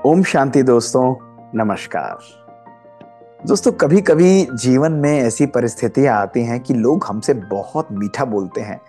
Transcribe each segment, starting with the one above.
ओम शांति दोस्तों। नमस्कार दोस्तों। कभी कभी जीवन में ऐसी परिस्थितियां आती हैं कि लोग हमसे बहुत मीठा बोलते हैं,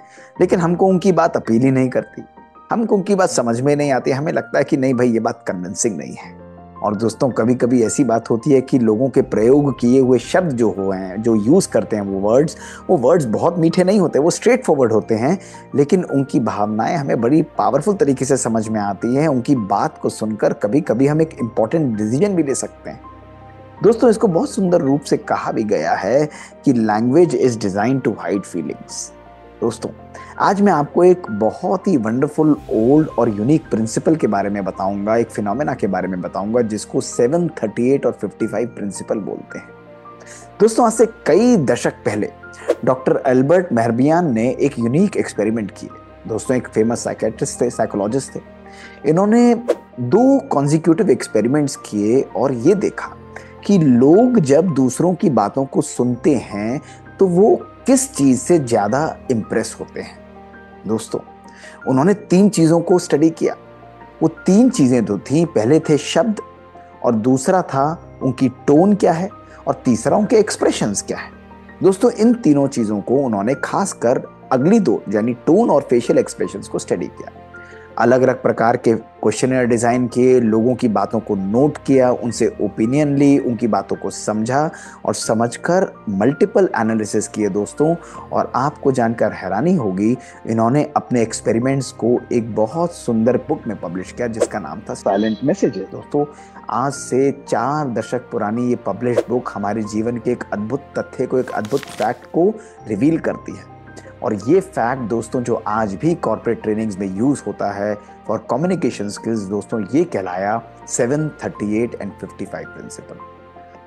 लेकिन हमको उनकी बात अपील ही नहीं करती। हमको उनकी बात समझ में नहीं आती। हमें लगता है कि नहीं भाई, ये बात कन्विंसिंग नहीं है। और दोस्तों, कभी कभी ऐसी बात होती है कि लोगों के प्रयोग किए हुए शब्द जो हुए हैं, जो यूज करते हैं, वो वर्ड्स बहुत मीठे नहीं होते, वो स्ट्रेट फॉरवर्ड होते हैं, लेकिन उनकी भावनाएं हमें बड़ी पावरफुल तरीके से समझ में आती हैं। उनकी बात को सुनकर कभी कभी हम एक इंपॉर्टेंट डिसीजन भी ले सकते हैं। दोस्तों, इसको बहुत सुंदर रूप से कहा भी गया है कि language is design to hide feelings. दोस्तों, आज मैं आपको एक बहुत ही वंडरफुल ओल्ड और यूनिक प्रिंसिपल के बारे में बताऊंगा, एक फिनोमेना के बारे में बताऊंगा जिसको 738 और 55 प्रिंसिपल बोलते हैं। दोस्तों, आज से कई दशक पहले डॉक्टर अल्बर्ट मेहरबियान ने एक यूनिक एक्सपेरिमेंट किए। दोस्तों, एक फेमस साइकेट्रिस्ट थे, साइकोलॉजिस्ट थे। इन्होंने 2 कॉन्जिक्यूटिव एक्सपेरिमेंट्स किए और ये देखा कि लोग जब दूसरों की बातों को सुनते हैं तो वो किस चीज से ज्यादा इंप्रेस होते हैं। दोस्तों, उन्होंने 3 चीजों को स्टडी किया। वो 3 चीजें तो थी, पहले थे शब्द, और दूसरा था उनकी टोन क्या है, और तीसरा उनके एक्सप्रेशंस क्या है। दोस्तों, इन तीनों चीजों को उन्होंने खासकर अगली 2 यानी टोन और फेशियल एक्सप्रेशंस को स्टडी किया। अलग अलग प्रकार के क्वेश्चनर डिजाइन किए, लोगों की बातों को नोट किया, उनसे ओपिनियन ली, उनकी बातों को समझा और समझकर मल्टीपल एनालिसिस किए। दोस्तों, और आपको जानकर हैरानी होगी, इन्होंने अपने एक्सपेरिमेंट्स को एक बहुत सुंदर बुक में पब्लिश किया जिसका नाम था साइलेंट मैसेजेस। दोस्तों, आज से 4 दशक पुरानी ये पब्लिश बुक हमारे जीवन के एक अद्भुत तथ्य को, एक अद्भुत फैक्ट को रिवील करती है। और ये फैक्ट दोस्तों, जो आज भी कॉर्पोरेट ट्रेनिंग्स में यूज होता है फॉर कम्युनिकेशन स्किल्स, दोस्तों ये कहलाया 738 एंड 55 प्रिंसिपल।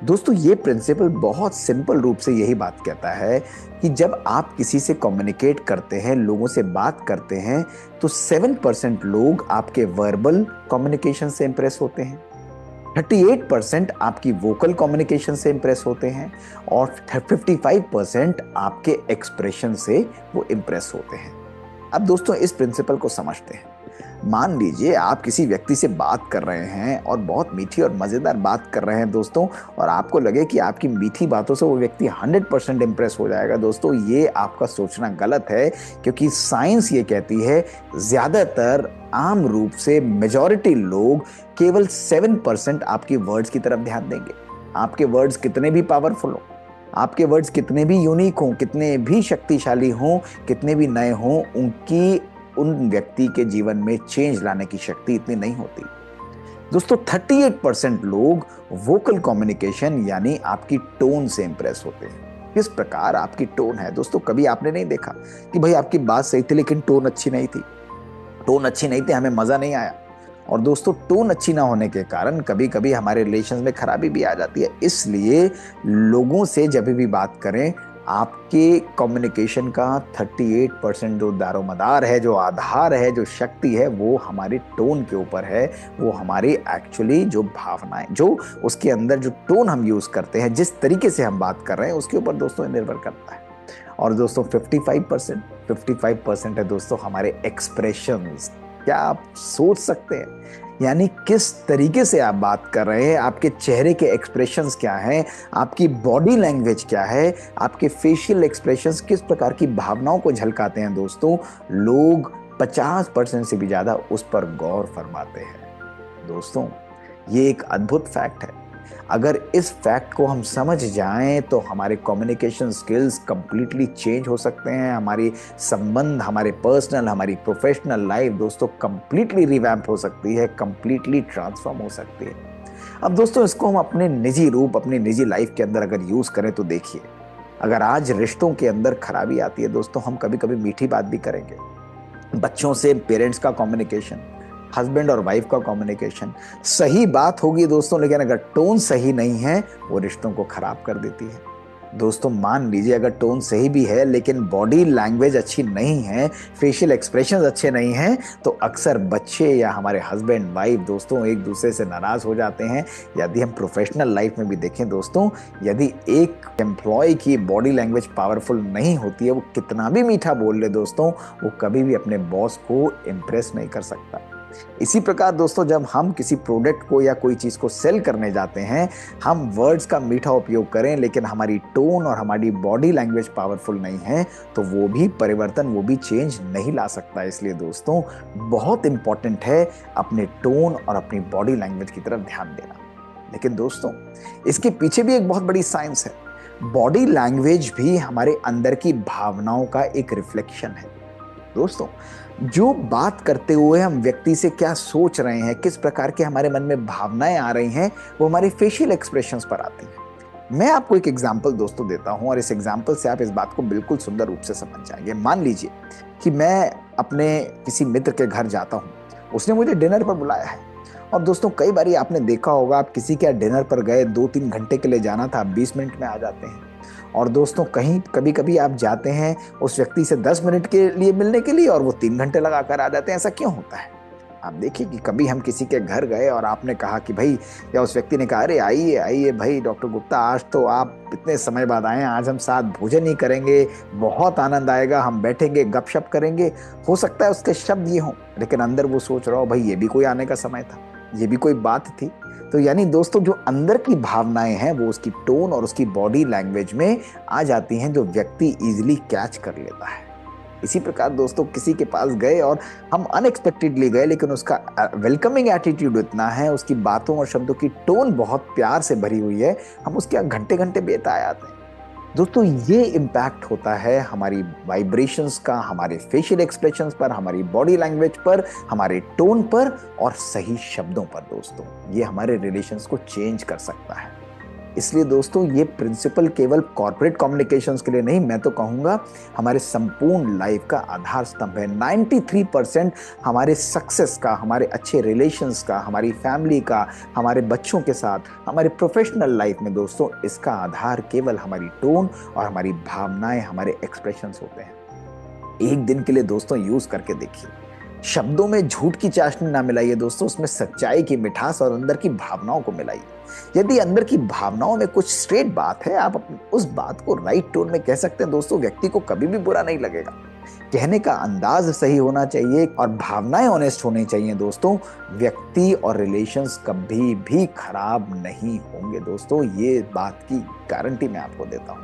दोस्तों, ये प्रिंसिपल बहुत सिंपल रूप से यही बात कहता है कि जब आप किसी से कम्युनिकेट करते हैं, लोगों से बात करते हैं, तो 7% लोग आपके वर्बल कम्युनिकेशन से इंप्रेस होते हैं, 38% आपकी वोकल कम्युनिकेशन से इंप्रेस होते हैं, और 55% आपके एक्सप्रेशन से वो इंप्रेस होते हैं। अब दोस्तों, इस प्रिंसिपल को समझते हैं। मान लीजिए आप किसी व्यक्ति से बात कर रहे हैं और बहुत मीठी और मजेदार बात कर रहे हैं दोस्तों, और आपको लगे कि आपकी मीठी बातों से वो व्यक्ति 100% इंप्रेस हो जाएगा। दोस्तों, ये आपका सोचना गलत है, क्योंकि साइंस ये कहती है ज्यादातर आम रूप से मेजॉरिटी लोग केवल 7% आपकी वर्ड्स की तरफ ध्यान देंगे। आपके वर्ड्स कितने भी पावरफुल हो, आपके वर्ड्स कितने भी यूनिक हों, कितने भी शक्तिशाली हों, कितने भी नए हों, उन व्यक्ति के जीवन में चेंज लाने की शक्ति इतनी नहीं होती। दोस्तों, 38% लोग वोकल कम्युनिकेशन यानी आपकी टोन से इंप्रेस होते हैं। किस प्रकार आपकी टोन है। दोस्तों, कभी आपने नहीं देखा कि भाई आपकी बात सही थी लेकिन टोन अच्छी नहीं थी, टोन अच्छी नहीं थी, हमें मजा नहीं आया। और दोस्तों, टोन अच्छी ना होने के कारण कभी कभी हमारे रिलेशंस में खराबी भी आ जाती है। इसलिए लोगों से जब भी बात करें, आपके कम्युनिकेशन का 38% जो दारोमदार है, जो आधार है, जो शक्ति है, वो हमारी टोन के ऊपर है। वो हमारी एक्चुअली जो भावनाएं, जो उसके अंदर जो टोन हम यूज करते हैं, जिस तरीके से हम बात कर रहे हैं, उसके ऊपर दोस्तों निर्भर करता है। और दोस्तों, 55% है दोस्तों हमारे एक्सप्रेशंस। क्या आप सोच सकते हैं, यानी किस तरीके से आप बात कर रहे हैं, आपके चेहरे के एक्सप्रेशंस क्या हैं, आपकी बॉडी लैंग्वेज क्या है, आपके फेशियल एक्सप्रेशंस किस प्रकार की भावनाओं को झलकाते हैं। दोस्तों, लोग 50% से भी ज्यादा उस पर गौर फरमाते हैं। दोस्तों, ये एक अद्भुत फैक्ट है। अगर इस फैक्ट को हम समझ जाएं तो हमारे कम्युनिकेशन स्किल्स कंप्लीटली चेंज हो सकते हैं। हमारी संबंध, हमारे पर्सनल, हमारी प्रोफेशनल लाइफ दोस्तों कंप्लीटली रिवैम्प हो सकती है, कंप्लीटली ट्रांसफॉर्म हो सकती है। अब दोस्तों, इसको हम अपने निजी रूप, अपनी निजी लाइफ के अंदर अगर यूज करें तो देखिए, अगर आज रिश्तों के अंदर खराबी आती है दोस्तों, हम कभी कभी मीठी बात भी करेंगे। बच्चों से पेरेंट्स का कम्युनिकेशन, हस्बैंड और वाइफ का कम्युनिकेशन, सही बात होगी दोस्तों, लेकिन अगर टोन सही नहीं है, वो रिश्तों को खराब कर देती है। दोस्तों, मान लीजिए अगर टोन सही भी है लेकिन बॉडी लैंग्वेज अच्छी नहीं है, फेशियल एक्सप्रेशंस अच्छे नहीं हैं, तो अक्सर बच्चे या हमारे हस्बैंड वाइफ दोस्तों एक दूसरे से नाराज हो जाते हैं। यदि हम प्रोफेशनल लाइफ में भी देखें दोस्तों, यदि एक एम्प्लॉय की बॉडी लैंग्वेज पावरफुल नहीं होती है, वो कितना भी मीठा बोल ले दोस्तों, वो कभी भी अपने बॉस को इम्प्रेस नहीं कर सकता। इसी प्रकार दोस्तों, जब हम किसी प्रोडक्ट को या कोई चीज को सेल करने जाते हैं, हम वर्ड्स का मीठा उपयोग करें लेकिन हमारी टोन और हमारी बॉडी लैंग्वेज पावरफुल नहीं है, तो वो भी परिवर्तन, वो भी चेंज नहीं ला सकता। इसलिए दोस्तों, बहुत इंपॉर्टेंट है अपने टोन और अपनी बॉडी लैंग्वेज की तरफ ध्यान देना। लेकिन दोस्तों, इसके पीछे भी एक बहुत बड़ी साइंस है। बॉडी लैंग्वेज भी हमारे अंदर की भावनाओं का एक रिफ्लेक्शन है। दोस्तों, जो बात करते हुए हम व्यक्ति से क्या सोच रहे हैं, किस प्रकार के हमारे मन में भावनाएं आ रही हैं, वो हमारे फेशियल एक्सप्रेशंस पर आती हैं। मैं आपको एक एग्जांपल दोस्तों देता हूं और इस एग्जांपल से आप इस बात को बिल्कुल सुंदर रूप से समझ जाएंगे। मान लीजिए कि मैं अपने किसी मित्र के घर जाता हूं, उसने मुझे डिनर पर बुलाया है। और दोस्तों, कई बार आपने देखा होगा, आप किसी के डिनर पर गए, 2-3 घंटे के लिए जाना था, 20 मिनट में आ जाते हैं। और दोस्तों, कभी कभी आप जाते हैं उस व्यक्ति से 10 मिनट के लिए मिलने के लिए और वो 3 घंटे लगाकर आ जाते हैं। ऐसा क्यों होता है? आप देखिए कि कभी हम किसी के घर गए और आपने कहा कि भाई, या उस व्यक्ति ने कहा, अरे आइए आइए भाई डॉक्टर गुप्ता, आज तो आप इतने समय बाद आए हैं, आज हम साथ भोजन ही करेंगे, बहुत आनंद आएगा, हम बैठेंगे गपशप करेंगे। हो सकता है उसके शब्द ये हों, लेकिन अंदर वो सोच रहा हो, भाई ये भी कोई आने का समय था, ये भी कोई बात थी। तो यानी दोस्तों, जो अंदर की भावनाएं हैं वो उसकी टोन और उसकी बॉडी लैंग्वेज में आ जाती हैं, जो व्यक्ति इजीली कैच कर लेता है। इसी प्रकार दोस्तों, किसी के पास गए और हम अनएक्सपेक्टेडली गए, लेकिन उसका वेलकमिंग एटीट्यूड इतना है, उसकी बातों और शब्दों की टोन बहुत प्यार से भरी हुई है, हम उसके घंटे घंटे बेताए आते हैं। दोस्तों, ये इम्पैक्ट होता है हमारी वाइब्रेशंस का, हमारे फेशियल एक्सप्रेशंस पर, हमारी बॉडी लैंग्वेज पर, हमारे टोन पर और सही शब्दों पर। दोस्तों, ये हमारे रिलेशंस को चेंज कर सकता है। इसलिए दोस्तों, ये प्रिंसिपल केवल कॉर्पोरेट कम्युनिकेशंस के लिए नहीं, मैं तो कहूँगा हमारे संपूर्ण लाइफ का आधार स्तंभ है। 93% हमारे सक्सेस का, हमारे अच्छे रिलेशंस का, हमारी फैमिली का, हमारे बच्चों के साथ, हमारे प्रोफेशनल लाइफ में दोस्तों, इसका आधार केवल हमारी टोन और हमारी भावनाएं, हमारे एक्सप्रेशंस होते हैं। एक दिन के लिए दोस्तों यूज करके देखिए। शब्दों में झूठ की चाशनी ना मिलाइए दोस्तों, उसमें सच्चाई की मिठास और अंदर की भावनाओं को मिलाइए। यदि अंदर की भावनाओं में कुछ स्ट्रेट बात है, आप उस बात को राइट टोन में कह सकते हैं दोस्तों, व्यक्ति को कभी भी बुरा नहीं लगेगा। कहने का अंदाज सही होना चाहिए और भावनाएं ऑनेस्ट होनी चाहिए दोस्तों। व्यक्ति और रिलेशंस कभी भी खराब नहीं होंगे दोस्तों, ये बात की गारंटी मैं आपको देता हूं।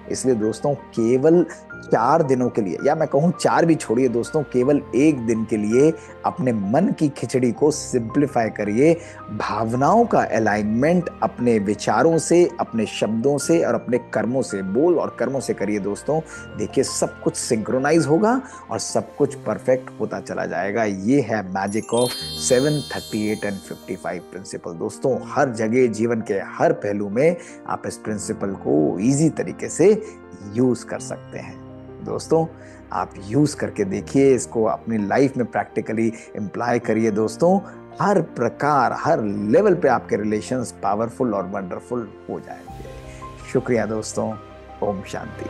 इसलिए दोस्तों, केवल 4 दिनों के लिए, या मैं कहूँ 4 भी छोड़िए दोस्तों, केवल 1 दिन के लिए अपने मन की खिचड़ी को सिंप्लीफाई करिए। भावनाओं का अलाइनमेंट अपने विचारों से, अपने शब्दों से और अपने कर्मों से, बोल और कर्मों से करिए दोस्तों। देखिए, सब कुछ सिंक्रोनाइज होगा और सब कुछ परफेक्ट होता चला जाएगा। ये है मैजिक ऑफ 7, 38 एंड 55 प्रिंसिपल। दोस्तों, हर जगह, जीवन के हर पहलू में आप इस प्रिंसिपल को इजी तरीके से यूज कर सकते हैं। दोस्तों, आप यूज करके देखिए, इसको अपनी लाइफ में प्रैक्टिकली इम्प्लाई करिए दोस्तों। हर प्रकार, हर लेवल पे आपके रिलेशंस पावरफुल और वंडरफुल हो जाएंगे। शुक्रिया दोस्तों। ओम शांति।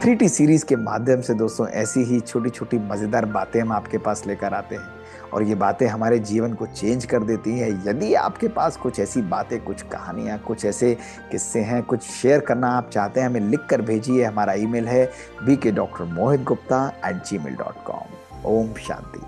3T सीरीज के माध्यम से दोस्तों, ऐसी ही छोटी छोटी मजेदार बातें हम आपके पास लेकर आते हैं और ये बातें हमारे जीवन को चेंज कर देती हैं। यदि आपके पास कुछ ऐसी बातें, कुछ कहानियाँ, कुछ ऐसे किस्से हैं, कुछ शेयर करना आप चाहते हैं, हमें लिख कर भेजिए। हमारा ईमेल है bkdrmohitgupta@gmail.com। ओम शांति।